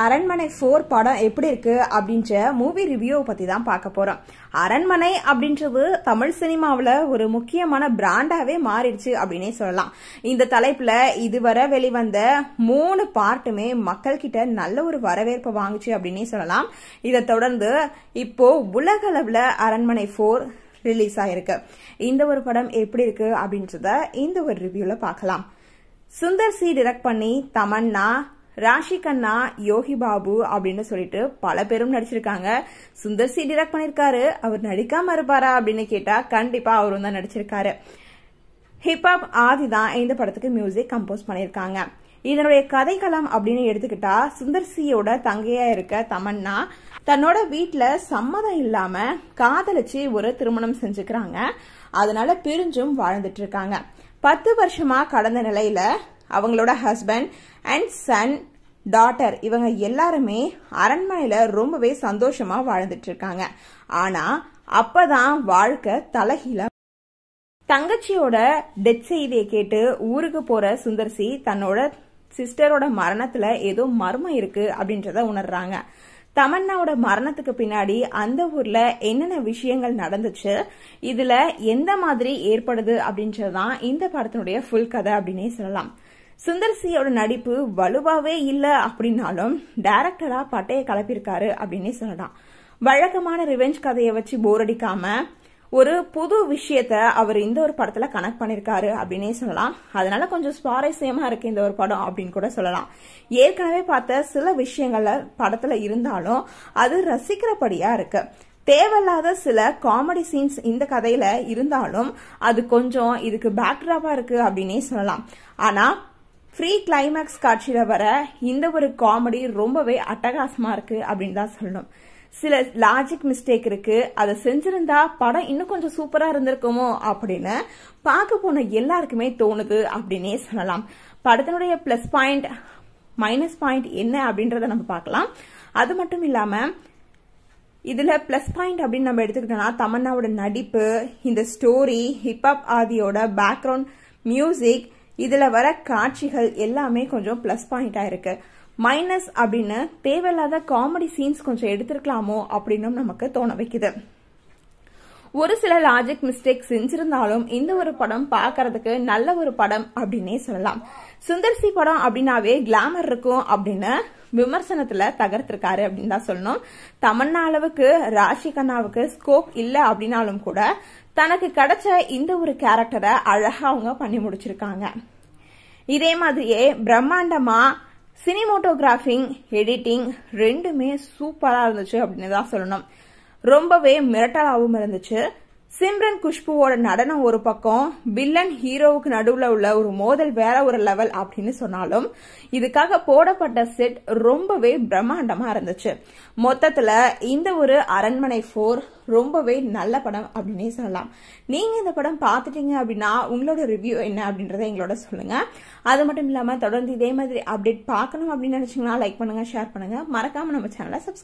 அரண்மனை 4 படம் எப்படி இருக்கு அப்படின்ற மூவி ரிவ்யூ பத்தி தான் பார்க்க போறோம். அரண்மனை அப்படின்றது தமிழ் சினிமாவில் ஒரு முக்கியமான பிராண்டாவே மாறிடுச்சு அப்படின்னே சொல்லலாம். இந்த தலைப்புல இதுவரை வெளிவந்த 3 பார்ட்டுமே மக்கள் கிட்ட நல்ல ஒரு வரவேற்பு வாங்குச்சு அப்படின்னே சொல்லலாம். இதை தொடர்ந்து இப்போ உலக அளவுல அரண்மனை 4 ரிலீஸ் ஆயிருக்கு. இந்த ஒரு படம் எப்படி இருக்கு அப்படின்றத இந்த ஒரு ரிவ்யூல பார்க்கலாம். சுந்தர் சி டைரக்ட் பண்ணி தமன்னா, ராஷி கண்ணா, யோகி பாபு அப்படின்னு சொல்லிட்டு பல பேரும் நடிச்சிருக்காங்க. சுந்தர் சி டைரக்ட் பண்ணிருக்காரு, அவர் நடிக்காம இருப்பாரா அப்படின்னு கேட்டா கண்டிப்பா அவரும் தான் நடிச்சிருக்காரு. ஹிப்ஹாப் ஆதி தான் இந்த படத்துக்கு மியூசிக் கம்போஸ் பண்ணிருக்காங்க. இதனுடைய கதைக்களம் அப்படின்னு எடுத்துக்கிட்டா, சுந்தர் சியோட தங்கையா இருக்க தமன்னா தன்னோட வீட்டுல சம்மதம் இல்லாம காதலிச்சு ஒரு திருமணம் செஞ்சுக்கிறாங்க. அதனால பிரிஞ்சும் வாழ்ந்துட்டு இருக்காங்க. 10 வருஷமா கடந்த நிலையில அவங்களோட ஹஸ்பண்ட் அண்ட் சன், டாட்டர் இவங்க எல்லாருமே அரண்மனையில ரொம்பவே சந்தோஷமா வாழ்ந்துட்டு இருக்காங்க. ஆனா அப்பதான் வாழ்க்கை தலைகீழ. தங்கச்சியோட டெத் செய்தியை கேட்டு ஊருக்கு போற சுந்தர்சி தன்னோட சிஸ்டரோட மரணத்துல ஏதோ மர்மம் இருக்கு அப்படின்றத உணர்றாங்க. தமன்னாவோட மரணத்துக்கு பின்னாடி அந்த ஊர்ல என்னென்ன விஷயங்கள் நடந்துச்சு, இதுல எந்த மாதிரி ஏற்படுது அப்படின்றதுதான் இந்த படத்தினுடைய ஃபுல் கதை அப்படின்னே சொல்லலாம். சுந்தர் சியோட நடிப்பு வலுவாவே இல்ல அப்படின்னாலும் டைரக்டரா பட்டைய கலப்பிருக்காரு அப்படின்னே சொல்லலாம். வழக்கமான ரிவெஞ்ச் கதையை வச்சு போர் அடிக்காம ஒரு புது விஷயத்த அவர் இந்த ஒரு படத்துல கனெக்ட் பண்ணிருக்காரு அப்படின்னே சொல்லலாம். அதனால கொஞ்சம் சுவாரஸ்யமா இருக்கு இந்த ஒரு படம் அப்படின்னு கூட சொல்லலாம். ஏற்கனவே பார்த்த சில விஷயங்கள்ல படத்துல இருந்தாலும் அது ரசிக்கிறபடியா இருக்கு. தேவையில்லாத சில காமெடி சீன்ஸ் இந்த கதையில இருந்தாலும் அது கொஞ்சம் இதுக்கு பேக்ட்ராப்பா இருக்கு அப்படின்னே சொல்லலாம். ஆனா ஃப்ரீ கிளைமேக்ஸ் காட்சியில வர இந்த ஒரு காமெடி ரொம்பவே அட்டகாசமா இருக்கு அப்படின்னு தான் சொல்லணும். சில லாஜிக் மிஸ்டேக் இருக்கு, அதை செஞ்சிருந்தா படம் இன்னும் கொஞ்சம் சூப்பரா இருந்திருக்குமோ அப்படின்னு பார்க்க போன எல்லாருக்குமே தோணுது அப்படின்னே சொல்லலாம். படத்தினுடைய பிளஸ் பாயிண்ட் மைனஸ் பாயிண்ட் என்ன அப்படின்றத நம்ம பார்க்கலாம். அது மட்டும் இல்லாம இதுல பிளஸ் பாயிண்ட் அப்படின்னு நம்ம எடுத்துக்கிட்டோம்னா தமன்னாவோட நடிப்பு, இந்த ஸ்டோரி, ஹிப்ஹாப் ஆதியோட பேக்ரவுண்ட் மியூசிக், இதுல வர காட்சிகள் எல்லாமே கொஞ்சம் பிளஸ் பாயிண்டா இருக்கு. மைனஸ் அப்படின்னு தேவையில்லாத காமெடி சீன்ஸ் கொஞ்சம் எடுத்திருக்கலாமோ அப்படின்னு நமக்கு தோண வைக்குது. ஒரு சில லாஜிக் மிஸ்டேக் செஞ்சிருந்தாலும் இந்த ஒரு படம் பார்க்கறதுக்கு நல்ல ஒரு படம் அப்படின்னே சொல்லலாம். சுந்தர் சி படம் அப்படின்னாவே கிளாமர் இருக்கும் அப்படின்னு விமர்சனத்துல தகர்த்திருக்காரு அப்படின்னு தான் சொல்லணும். தமன்னா அளவுக்கு ராஷி கண்ணாவுக்கு ஸ்கோப் இல்ல அப்படின்னாலும் கூட தனக்கு கிடைச்ச இந்த ஒரு கேரக்டரை அழகா அவங்க பண்ணி முடிச்சிருக்காங்க. இதே மாதிரியே பிரம்மாண்டமா சினிமோட்டோகிராஃபிங், எடிட்டிங் ரெண்டுமே சூப்பரா இருந்துச்சு அப்படின்னு தான் சொல்லணும். ரொம்பவே மிரட்டலாவும் இருந்துச்சு. சிம்ரன் குஷ்புவோட நடனம் ஒரு பக்கம், வில்லன் ஹீரோவுக்கு நடுவுல உள்ள ஒரு மோதல் வேற ஒரு லெவல் அப்படின்னு சொன்னாலும் இதுக்காக போடப்பட்ட செட் ரொம்பவே பிரம்மாண்டமா இருந்துச்சு. மொத்தத்துல இந்த ஒரு அரண்மனை 4 ரொம்பவே நல்ல படம் அப்படின்னே சொல்லலாம். நீங்க இந்த படம் பார்த்துட்டீங்க அப்படின்னா உங்களோட ரிவ்யூ என்ன அப்படின்றத எங்களோட சொல்லுங்க. அது மட்டும் இல்லாம தொடர்ந்து இதே மாதிரி அப்டேட் பார்க்கணும் அப்படின்னு நினைச்சீங்கன்னா லைக் பண்ணுங்க, ஷேர் பண்ணுங்க, மறக்காம நம்ம சேனலை சப்ஸ்கிரைப்